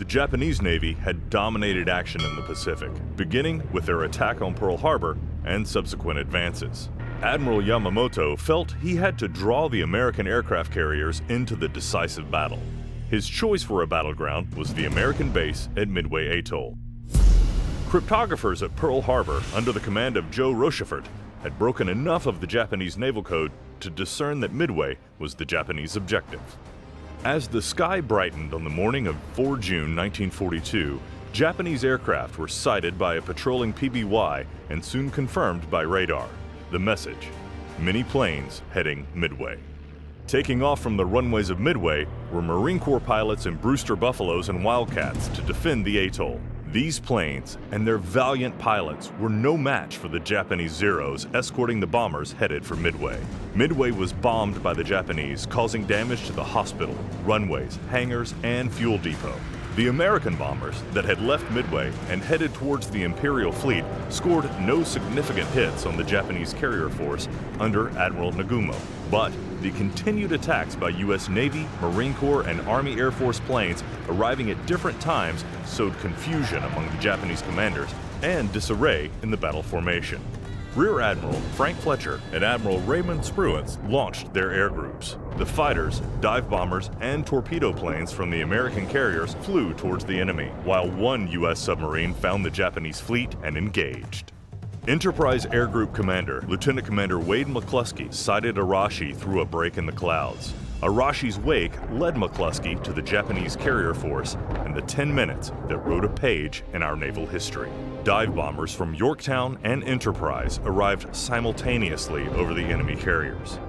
The Japanese Navy had dominated action in the Pacific, beginning with their attack on Pearl Harbor and subsequent advances. Admiral Yamamoto felt he had to draw the American aircraft carriers into the decisive battle. His choice for a battleground was the American base at Midway Atoll. Cryptographers at Pearl Harbor, under the command of Joe Rochefort, had broken enough of the Japanese naval code to discern that Midway was the Japanese objective. As the sky brightened on the morning of 4 June 1942, Japanese aircraft were sighted by a patrolling PBY and soon confirmed by radar. The message: many planes heading Midway. Taking off from the runways of Midway were Marine Corps pilots in Brewster Buffaloes and Wildcats to defend the atoll. These planes and their valiant pilots were no match for the Japanese Zeros escorting the bombers headed for Midway. Midway was bombed by the Japanese, causing damage to the hospital, runways, hangars, and fuel depot. The American bombers that had left Midway and headed towards the Imperial fleet scored no significant hits on the Japanese carrier force under Admiral Nagumo. But the continued attacks by U.S. Navy, Marine Corps, and Army Air Force planes arriving at different times sowed confusion among the Japanese commanders and disarray in the battle formation. Rear Admiral Frank Fletcher and Admiral Raymond Spruance launched their air groups. The fighters, dive bombers, and torpedo planes from the American carriers flew towards the enemy, while one U.S. submarine found the Japanese fleet and engaged. Enterprise Air Group Commander Lieutenant Commander Wade McCluskey sighted Arashi through a break in the clouds. Arashi's wake led McCluskey to the Japanese carrier force and the 10 minutes that wrote a page in our naval history. Dive bombers from Yorktown and Enterprise arrived simultaneously over the enemy carriers.